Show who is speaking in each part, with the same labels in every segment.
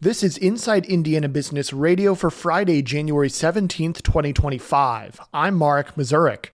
Speaker 1: This is Inside Indiana Business Radio for Friday, January 17th, 2025. I'm Marek Mazurek.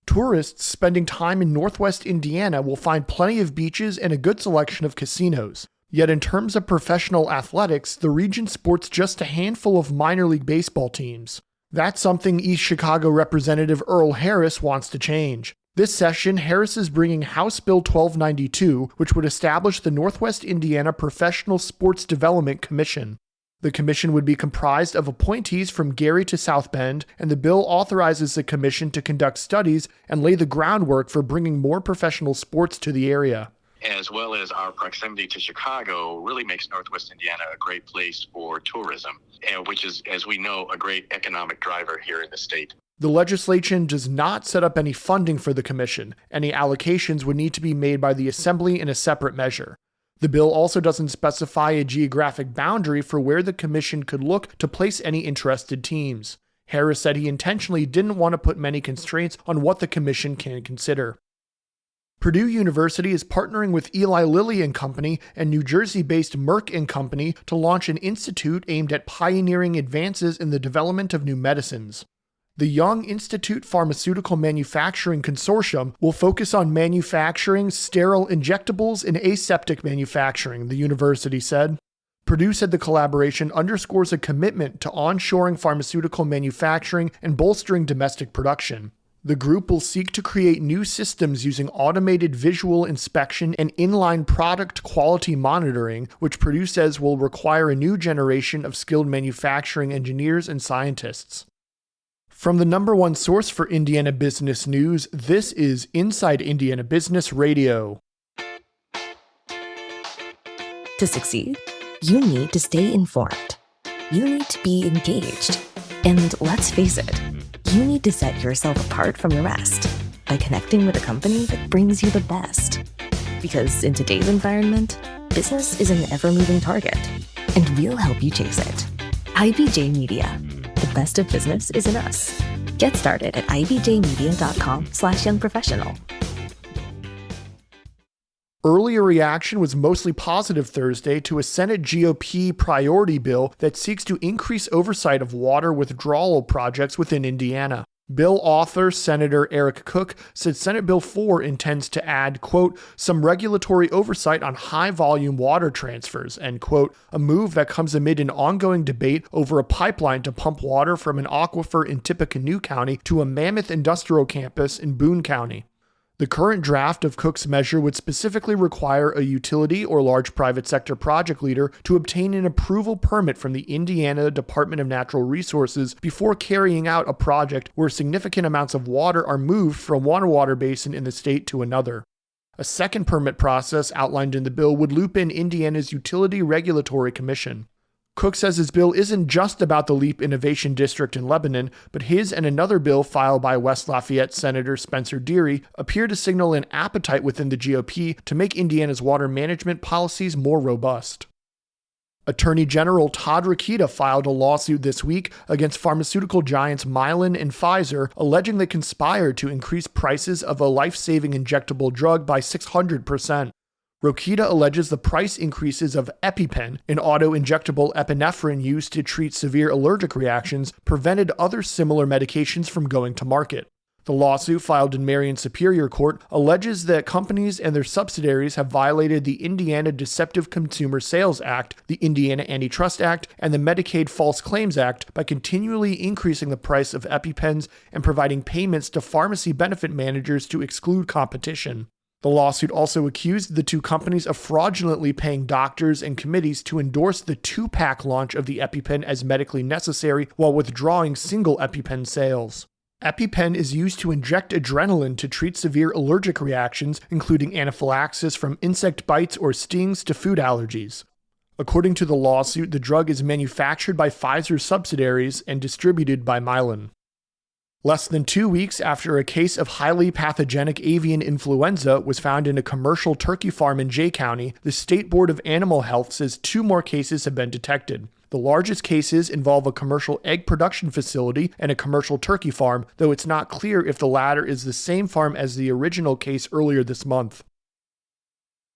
Speaker 1: Tourists spending time in Northwest Indiana will find plenty of beaches and a good selection of casinos. Yet in terms of professional athletics, the region sports just a handful of minor league baseball teams. That's something East Chicago Representative Earl Harris wants to change. This session, Harris is bringing House Bill 1292, which would establish the Northwest Indiana Professional Sports Development Commission. The commission would be comprised of appointees from Gary to South Bend, and the bill authorizes the commission to conduct studies and lay the groundwork for bringing more professional sports to the area.
Speaker 2: As well as our proximity to Chicago really makes Northwest Indiana a great place for tourism, which is, as we know, a great economic driver here in the state.
Speaker 1: The legislation does not set up any funding for the commission. Any allocations would need to be made by the Assembly in a separate measure. The bill also doesn't specify a geographic boundary for where the commission could look to place any interested teams. Harris said he intentionally didn't want to put many constraints on what the commission can consider. Purdue University is partnering with Eli Lilly and Company and New Jersey-based Merck and Company to launch an institute aimed at pioneering advances in the development of new medicines. The Young Institute Pharmaceutical Manufacturing Consortium will focus on manufacturing sterile injectables and aseptic manufacturing, the university said. Purdue said the collaboration underscores a commitment to onshoring pharmaceutical manufacturing and bolstering domestic production. The group will seek to create new systems using automated visual inspection and inline product quality monitoring, which Purdue says will require a new generation of skilled manufacturing engineers and scientists. From the number one source for Indiana business news, this is Inside Indiana Business Radio.
Speaker 3: To succeed, you need to stay informed. You need to be engaged. And let's face it, you need to set yourself apart from the rest by connecting with a company that brings you the best. Because in today's environment, business is an ever-moving target, and we'll help you chase it. IBJ Media. The best of business is in us. Get started at ibjmedia.com/youngprofessional.
Speaker 1: Earlier reaction was mostly positive Thursday to a Senate GOP priority bill that seeks to increase oversight of water withdrawal projects within Indiana. Bill author Senator Eric Cook said Senate Bill 4 intends to add, quote, some regulatory oversight on high-volume water transfers, end quote, a move that comes amid an ongoing debate over a pipeline to pump water from an aquifer in Tippecanoe County to a mammoth industrial campus in Boone County. The current draft of Cook's measure would specifically require a utility or large private sector project leader to obtain an approval permit from the Indiana Department of Natural Resources before carrying out a project where significant amounts of water are moved from one water basin in the state to another. A second permit process outlined in the bill would loop in Indiana's Utility Regulatory Commission. Cook says his bill isn't just about the LEAP Innovation District in Lebanon, but his and another bill filed by West Lafayette Senator Spencer Deery appear to signal an appetite within the GOP to make Indiana's water management policies more robust. Attorney General Todd Rokita filed a lawsuit this week against pharmaceutical giants Mylan and Pfizer, alleging they conspired to increase prices of a life-saving injectable drug by 600%. Rokita alleges the price increases of EpiPen, an auto-injectable epinephrine used to treat severe allergic reactions, prevented other similar medications from going to market. The lawsuit filed in Marion Superior Court alleges that companies and their subsidiaries have violated the Indiana Deceptive Consumer Sales Act, the Indiana Antitrust Act, and the Medicaid False Claims Act by continually increasing the price of EpiPens and providing payments to pharmacy benefit managers to exclude competition. The lawsuit also accused the two companies of fraudulently paying doctors and committees to endorse the 2-pack launch of the EpiPen as medically necessary while withdrawing single EpiPen sales. EpiPen is used to inject adrenaline to treat severe allergic reactions, including anaphylaxis from insect bites or stings to food allergies. According to the lawsuit, the drug is manufactured by Pfizer's subsidiaries and distributed by Mylan. Less than 2 weeks after a case of highly pathogenic avian influenza was found in a commercial turkey farm in Jay County, the State Board of Animal Health says 2 more cases have been detected. The largest cases involve a commercial egg production facility and a commercial turkey farm, though it's not clear if the latter is the same farm as the original case earlier this month.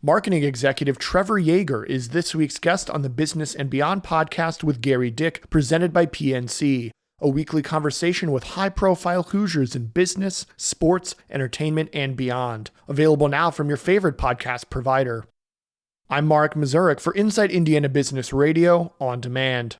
Speaker 1: Marketing executive Trevor Yeager is this week's guest on the Business and Beyond podcast with Gary Dick, presented by PNC, a weekly conversation with high-profile Hoosiers in business, sports, entertainment, and beyond. Available now from your favorite podcast provider. I'm Mark Mazurek for Inside Indiana Business Radio On Demand.